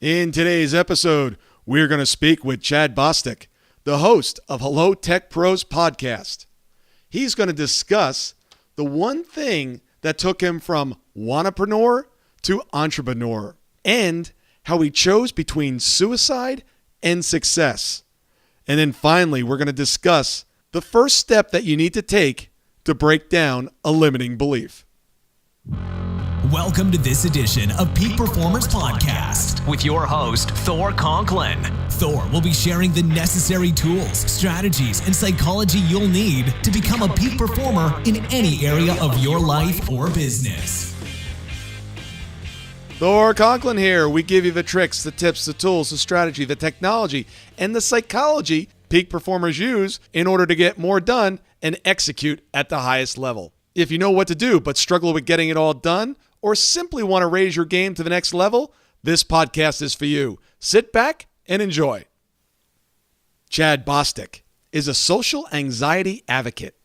In today's episode, we're going to speak with Chad Bostick, the host of Hello Tech Pros podcast. He's going to discuss the one thing that took him from Wanapreneur to entrepreneur and how he chose between suicide and success. And then finally, we're going to discuss the first step that you need to take to break down a limiting belief. Welcome to this edition of Peak Performance Podcast with your host, Thor Conklin. Thor will be sharing the necessary tools, strategies, and psychology you'll need to become a peak performer in any area of your life or business. Thor Conklin here. We give you the tricks, the tips, the tools, the strategy, the technology, and the psychology peak performers use in order to get more done and execute at the highest level. If you know what to do but struggle with getting it all done, or simply want to raise your game to the next level, this podcast is for you. Sit back and enjoy. Chad Bostick is a social anxiety advocate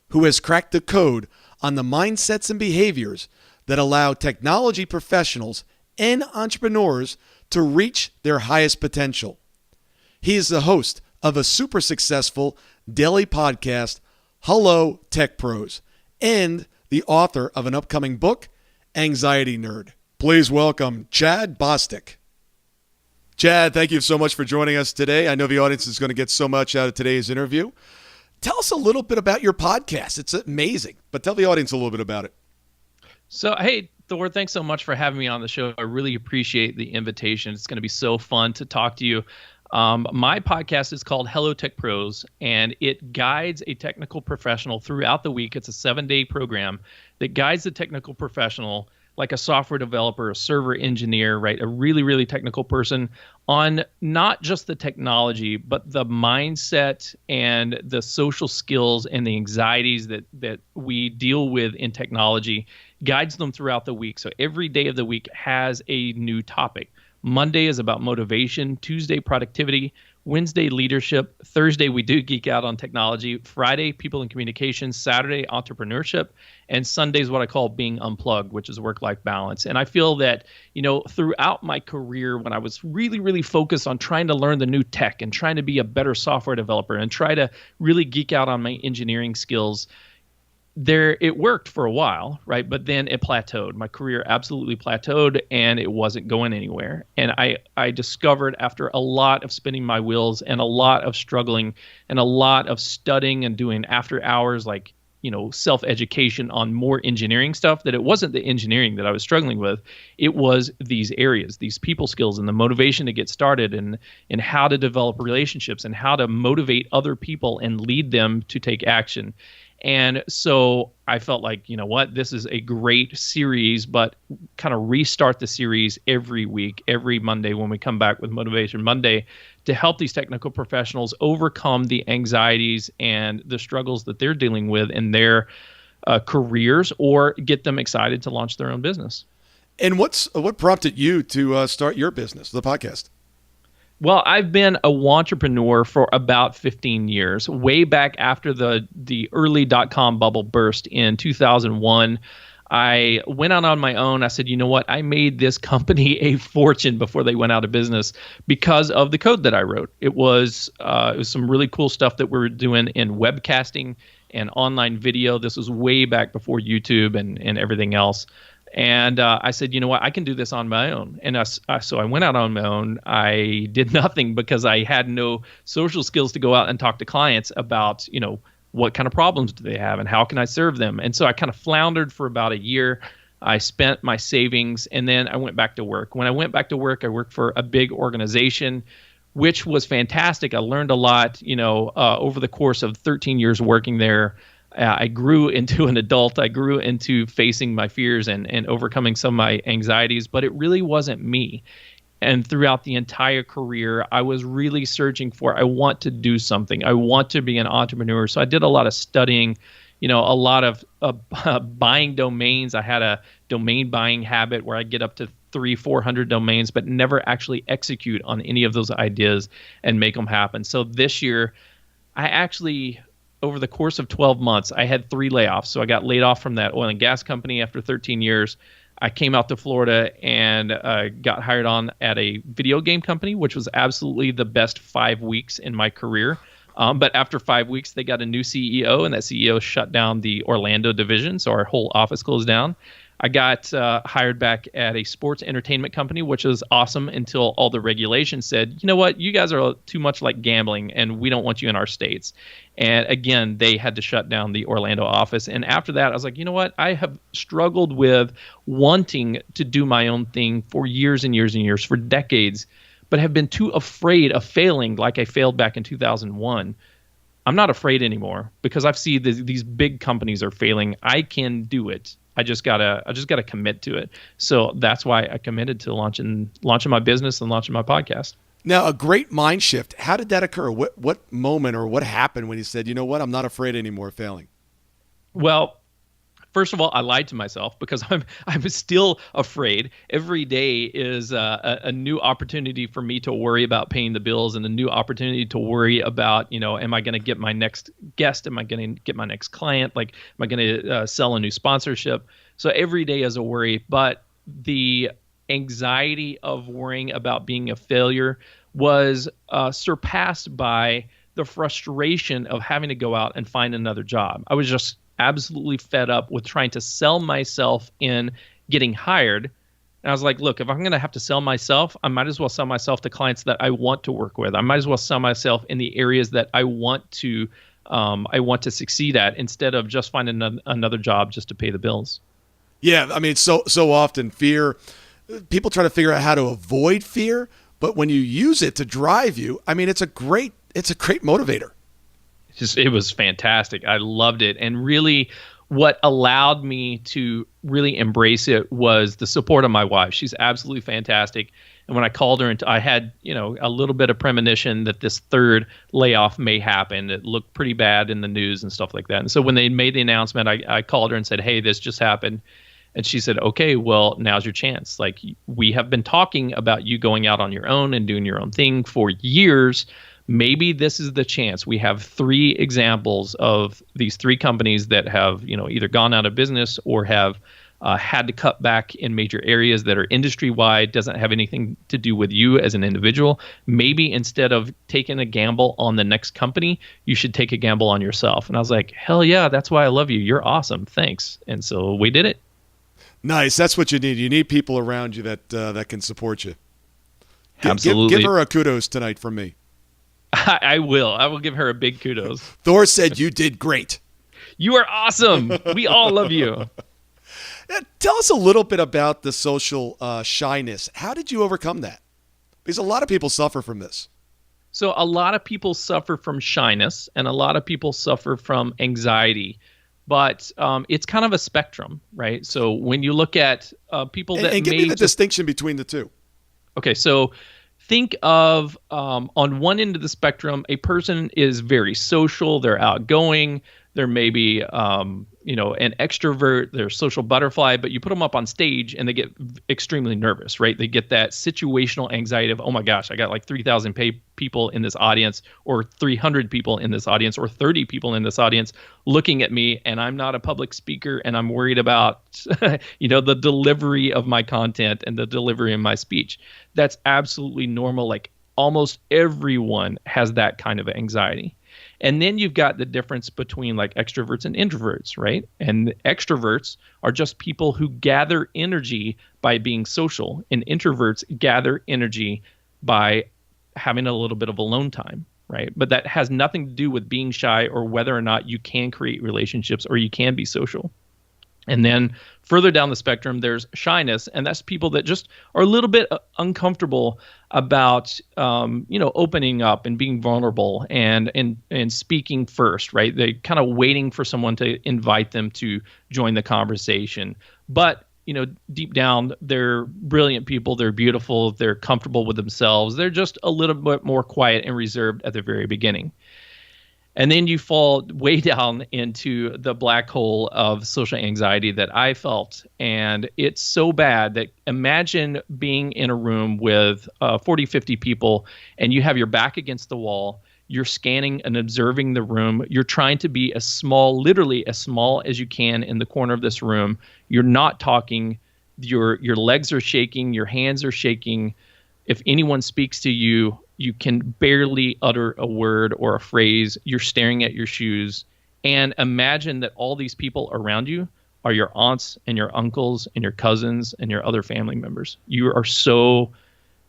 who has cracked the code on the mindsets and behaviors that allow technology professionals and entrepreneurs to reach their highest potential. He is the host of a super successful daily podcast, Hello Tech Pros, and the author of an upcoming book, Anxiety Nerd. Please welcome Chad Bostick. Chad, thank you so much for joining us today. I know the audience is going to get so much out of today's interview. Tell us a little bit about your podcast. It's amazing, but tell the audience a little bit about it. So, hey, Thor, thanks so much for having me on the show. I really appreciate the invitation. It's going to be so fun to talk to you. My podcast is called Hello Tech Pros, and it guides a technical professional throughout the week. It's a 7-day program that guides the technical professional, like a software developer, a server engineer, right? A really, really technical person on not just the technology, but the mindset and the social skills and the anxieties that we deal with in technology, guides them throughout the week. So every day of the week has a new topic. Monday is about motivation, Tuesday, productivity, Wednesday, leadership, Thursday, we do geek out on technology, Friday, people and communication, Saturday, entrepreneurship, and Sunday is what I call being unplugged, which is work-life balance. And I feel that, throughout my career, when I was really, really focused on trying to learn the new tech and trying to be a better software developer and try to really geek out on my engineering skills, it worked for a while, right? But then it plateaued. My career absolutely plateaued, and it wasn't going anywhere. And I discovered after a lot of spinning my wheels and a lot of struggling and a lot of studying and doing after hours, self-education on more engineering stuff, that it wasn't the engineering that I was struggling with. It was these areas, these people skills and the motivation to get started and how to develop relationships and how to motivate other people and lead them to take action. And so I felt like, this is a great series, but kind of restart the series every week, every Monday when we come back with Motivation Monday, to help these technical professionals overcome the anxieties and the struggles that they're dealing with in their careers, or get them excited to launch their own business. And what prompted you to start your business, the podcast? Well, I've been a wantrepreneur for about 15 years, way back after the early dot-com bubble burst in 2001. I went out on my own. I said, you know what? I made this company a fortune before they went out of business because of the code that I wrote. It was some really cool stuff that we were doing in webcasting and online video. This was way back before YouTube and everything else. And I said, you know what, I can do this on my own. And so I went out on my own. I did nothing because I had no social skills to go out and talk to clients about, what kind of problems do they have and how can I serve them? And so I kind of floundered for about a year. I spent my savings, and then I went back to work. When I went back to work, I worked for a big organization, which was fantastic. I learned a lot, over the course of 13 years working there. I grew into an adult. I grew into facing my fears and overcoming some of my anxieties, but it really wasn't me. And throughout the entire career, I was really searching for, I want to do something. I want to be an entrepreneur. So I did a lot of studying, a lot of buying domains. I had a domain buying habit where I get up to 300-400 domains, but never actually execute on any of those ideas and make them happen. So this year, I actually, over the course of 12 months, I had 3 layoffs. So I got laid off from that oil and gas company after 13 years. I came out to Florida and got hired on at a video game company, which was absolutely the best 5 weeks in my career. But after 5 weeks, they got a new CEO, and that CEO shut down the Orlando division, so our whole office closed down. I got hired back at a sports entertainment company, which was awesome until all the regulations said, you know what, you guys are too much like gambling, and we don't want you in our states. And again, they had to shut down the Orlando office. And after that, I was like, you know what, I have struggled with wanting to do my own thing for years and years and years, for decades, but have been too afraid of failing like I failed back in 2001. I'm not afraid anymore because I've seen these big companies are failing. I can do it. I just gotta commit to it. So that's why I committed to launching my business and launching my podcast. Now, a great mind shift. How did that occur? What moment or what happened when you said, you know what, I'm not afraid anymore of failing? Well, first of all, I lied to myself because I'm still afraid. Every day is a new opportunity for me to worry about paying the bills, and a new opportunity to worry about, am I going to get my next guest? Am I going to get my next client? Like, am I going to sell a new sponsorship? So every day is a worry, but the anxiety of worrying about being a failure was surpassed by the frustration of having to go out and find another job. I was just absolutely fed up with trying to sell myself in getting hired. And I was like, look, if I'm going to have to sell myself, I might as well sell myself to clients that I want to work with. I might as well sell myself in the areas that I want to succeed at, instead of just finding another job just to pay the bills. Yeah, I mean, so often fear, people try to figure out how to avoid fear, but when you use it to drive you, I mean, it's a great motivator. It was fantastic. I loved it. And really what allowed me to really embrace it was the support of my wife. She's absolutely fantastic. And when I called her, and I had, a little bit of premonition that this third layoff may happen. It looked pretty bad in the news and stuff like that. And so when they made the announcement, I called her and said, hey, this just happened. And she said, okay, well, now's your chance. Like, we have been talking about you going out on your own and doing your own thing for years. Maybe this is the chance. We have 3 examples of these 3 companies that have, either gone out of business or have had to cut back in major areas that are industry-wide, doesn't have anything to do with you as an individual. Maybe instead of taking a gamble on the next company, you should take a gamble on yourself. And I was like, hell yeah, that's why I love you. You're awesome. Thanks. And so we did it. Nice. That's what you need. You need people around you that can support you. Absolutely. Give her a kudos tonight from me. I will. I will give her a big kudos. Thor said you did great. You are awesome. We all love you. Tell us a little bit about the social shyness. How did you overcome that? Because a lot of people suffer from this. So a lot of people suffer from shyness, and a lot of people suffer from anxiety. But it's kind of a spectrum, right? So when you look at people that and give me the distinction between the two. Okay, so think of on one end of the spectrum, a person is very social, they're outgoing, they're maybe an extrovert, they're a social butterfly, but you put them up on stage and they get extremely nervous, right? They get that situational anxiety of, oh my gosh, I got like 3,000 people in this audience, or 300 people in this audience, or 30 people in this audience looking at me, and I'm not a public speaker, and I'm worried about the delivery of my content and the delivery of my speech. That's absolutely normal. Like, almost everyone has that kind of anxiety. And then you've got the difference between like extroverts and introverts, right? And extroverts are just people who gather energy by being social, and introverts gather energy by having a little bit of alone time, right? But that has nothing to do with being shy or whether or not you can create relationships or you can be social. And then further down the spectrum, there's shyness, and that's people that just are a little bit uncomfortable about, opening up and being vulnerable and speaking first, right? They're kind of waiting for someone to invite them to join the conversation. But, deep down, they're brilliant people. They're beautiful. They're comfortable with themselves. They're just a little bit more quiet and reserved at the very beginning. And then you fall way down into the black hole of social anxiety that I felt. And it's so bad that imagine being in a room with 40, 50 people, and you have your back against the wall. You're scanning and observing the room. You're trying to be literally as small as you can in the corner of this room. You're not talking. your legs are shaking, your hands are shaking. If anyone speaks to you, you can barely utter a word or a phrase. You're staring at your shoes. And imagine that all these people around you are your aunts and your uncles and your cousins and your other family members. You are so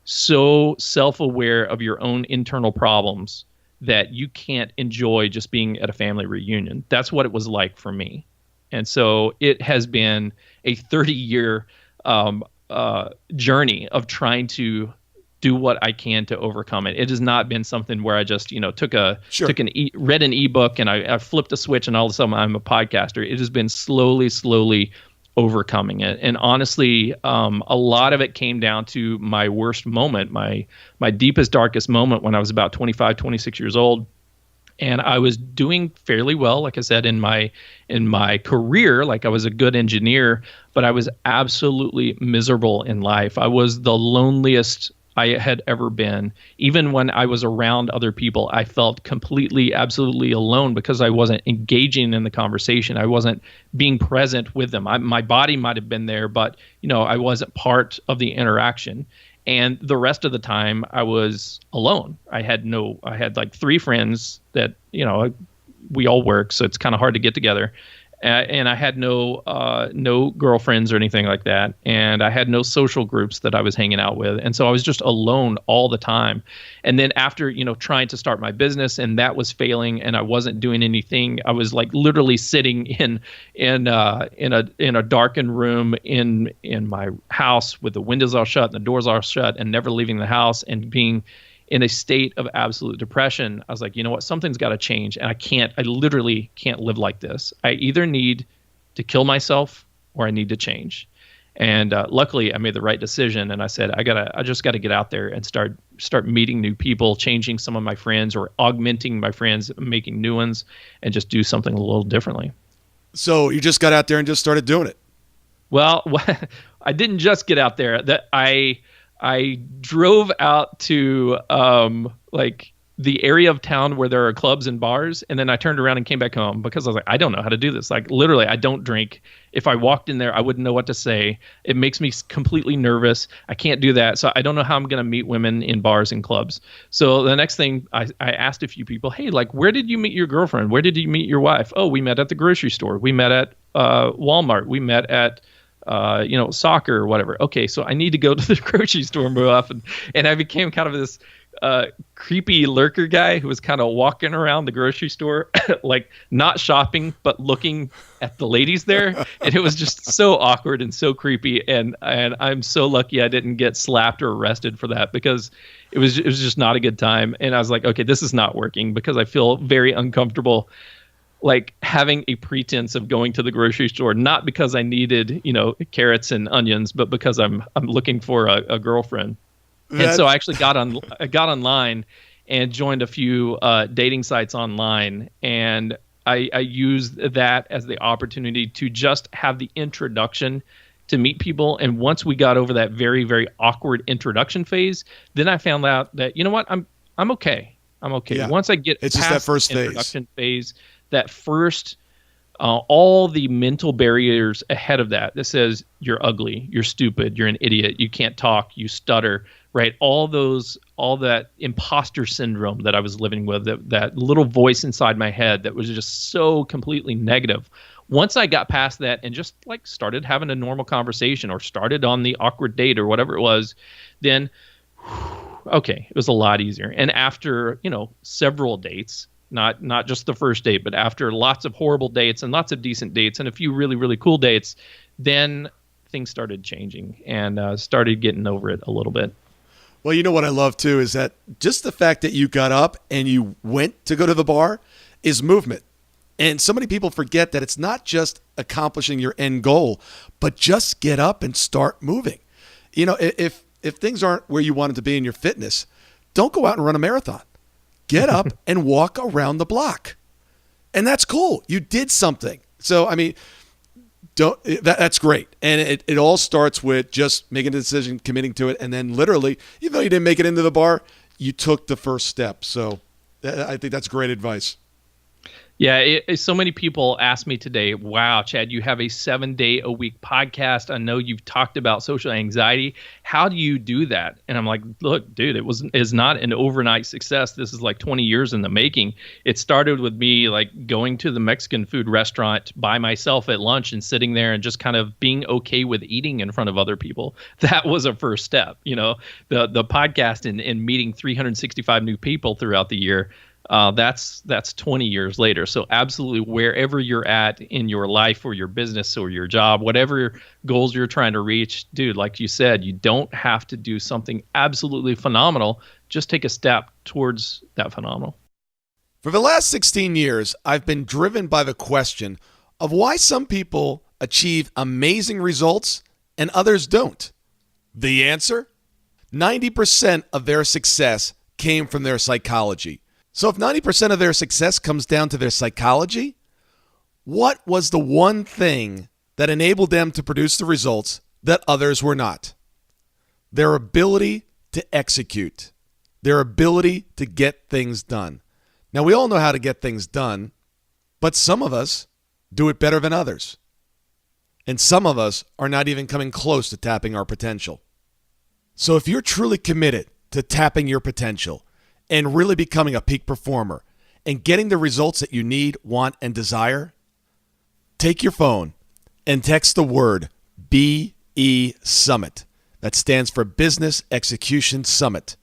self-aware of your own internal problems that you can't enjoy just being at a family reunion. That's what it was like for me. And so it has been a 30-year journey of trying to do what I can to overcome it. It has not been something where I just, read an ebook and I flipped a switch and all of a sudden I'm a podcaster. It has been slowly overcoming it. And honestly, a lot of it came down to my worst moment, my deepest, darkest moment when I was about 25, 26 years old. And I was doing fairly well, like I said, in my career. Like I was a good engineer, but I was absolutely miserable in life. I was the loneliest I had ever been. Even when I was around other people, I felt completely, absolutely alone because I wasn't engaging in the conversation. I wasn't being present with them. My body might have been there, but I wasn't part of the interaction. And the rest of the time I was alone. I had like 3 friends that, we all work, so it's kind of hard to get together. And I had no girlfriends or anything like that. And I had no social groups that I was hanging out with. And so I was just alone all the time. And then after, trying to start my business and that was failing and I wasn't doing anything, I was like literally sitting in a darkened room in my house with the windows all shut and the doors all shut and never leaving the house and being in a state of absolute depression. I was like, you know what, something's got to change. And I literally can't live like this. I either need to kill myself or I need to change. And luckily I made the right decision. And I said, I just got to get out there and start meeting new people, changing some of my friends or augmenting my friends, making new ones, and just do something a little differently. So you just got out there and just started doing it. Well, I didn't just get out there. That I drove out to like the area of town where there are clubs and bars, and then I turned around and came back home because I was like, I don't know how to do this. Like literally, I don't drink. If I walked in there, I wouldn't know what to say. It makes me completely nervous. I can't do that. So I don't know how I'm going to meet women in bars and clubs. So the next thing I asked a few people, hey, like, where did you meet your girlfriend? Where did you meet your wife? Oh, we met at the grocery store. We met at Walmart. We met at soccer or whatever. Okay, so I need to go to the grocery store more often. And I became kind of this creepy lurker guy who was kind of walking around the grocery store, like not shopping, but looking at the ladies there. And it was just so awkward and so creepy. And I'm so lucky I didn't get slapped or arrested for that because it was just not a good time. And I was like, okay, this is not working because I feel very uncomfortable like having a pretense of going to the grocery store, not because I needed, carrots and onions, but because I'm looking for a girlfriend. And so I actually got online and joined a few dating sites online. And I used that as the opportunity to just have the introduction to meet people. And once we got over that very, very awkward introduction phase, then I found out that, you know what, I'm okay. I'm okay. Yeah. Once I get past just that first the introduction phase, that first, all the mental barriers ahead of that says you're ugly, you're stupid, you're an idiot, you can't talk, you stutter, right? All that imposter syndrome that I was living with, that little voice inside my head that was just so completely negative. Once I got past that and just like started having a normal conversation or started on the awkward date or whatever it was, then okay, it was a lot easier. And after, several dates, not just the first date, but after lots of horrible dates and lots of decent dates and a few really, really cool dates, then things started changing and started getting over it a little bit. Well, you know what I love too is that just the fact that you got up and you went to go to the bar is movement. And so many people forget that it's not just accomplishing your end goal, but just get up and start moving. If things aren't where you want them to be in your fitness, don't go out and run a marathon. Get up and walk around the block. And that's cool. You did something. So, that's great. And it all starts with just making a decision, committing to it. And then literally, even though you didn't make it into the bar, you took the first step. So I think that's great advice. Yeah, so many people ask me today, wow, Chad, you have a 7-day-a-week podcast. I know you've talked about social anxiety. How do you do that? And I'm like, look, dude, it's not an overnight success. This is like 20 years in the making. It started with me like going to the Mexican food restaurant by myself at lunch and sitting there and just kind of being okay with eating in front of other people. That was a first step. The podcast and meeting 365 new people throughout the year. That's 20 years later. So absolutely, wherever you're at in your life or your business or your job, whatever goals you're trying to reach, dude, like you said, you don't have to do something absolutely phenomenal. Just take a step towards that phenomenal. For the last 16 years, I've been driven by the question of why some people achieve amazing results and others don't. The answer? 90% of their success came from their psychology. So if 90% of their success comes down to their psychology, what was the one thing that enabled them to produce the results that others were not? Their ability to execute, their ability to get things done. Now, we all know how to get things done, but some of us do it better than others. And some of us are not even coming close to tapping our potential. So if you're truly committed to tapping your potential, and really becoming a peak performer and getting the results that you need, want, and desire, take your phone and text the word BESUMMIT. That stands for Business Execution Summit.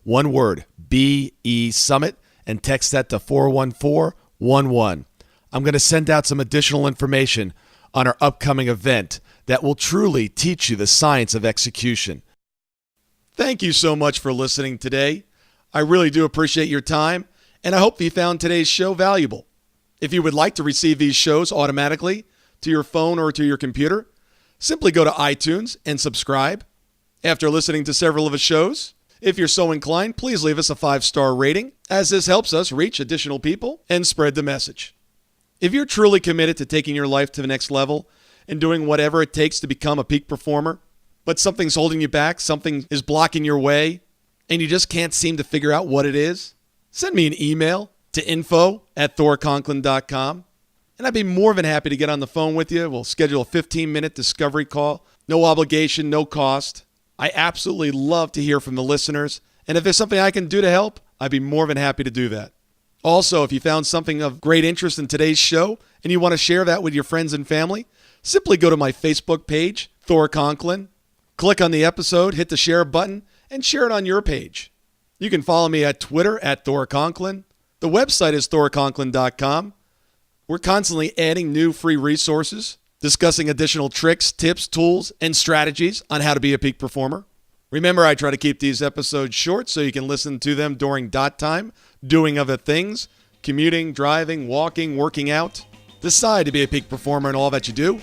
One word, BESUMMIT, and text that to 41411. I'm going to send out some additional information on our upcoming event that will truly teach you the science of execution. Thank you so much for listening today. I really do appreciate your time, and I hope you found today's show valuable. If you would like to receive these shows automatically to your phone or to your computer, simply go to iTunes and subscribe. After listening to several of the shows, if you're so inclined, please leave us a 5-star rating, as this helps us reach additional people and spread the message. If you're truly committed to taking your life to the next level and doing whatever it takes to become a peak performer, but something's holding you back, something is blocking your way, and you just can't seem to figure out what it is, send me an email to info@thorconklin.com, and I'd be more than happy to get on the phone with you. We'll schedule a 15-minute discovery call. No obligation, no cost. I absolutely love to hear from the listeners, and if there's something I can do to help, I'd be more than happy to do that. Also, if you found something of great interest in today's show and you want to share that with your friends and family, simply go to my Facebook page, Thor Conklin, click on the episode, hit the share button, and share it on your page. You can follow me at Twitter at Thor Conklin. The website is thorconklin.com. We're constantly adding new free resources, discussing additional tricks, tips, tools, and strategies on how to be a peak performer. Remember, I try to keep these episodes short so you can listen to them during dot time, doing other things, commuting, driving, walking, working out. Decide to be a peak performer in all that you do.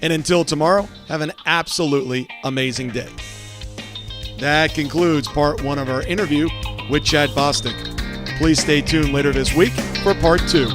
And until tomorrow, have an absolutely amazing day. That concludes part 1 of our interview with Chad Bostick. Please stay tuned later this week for part 2.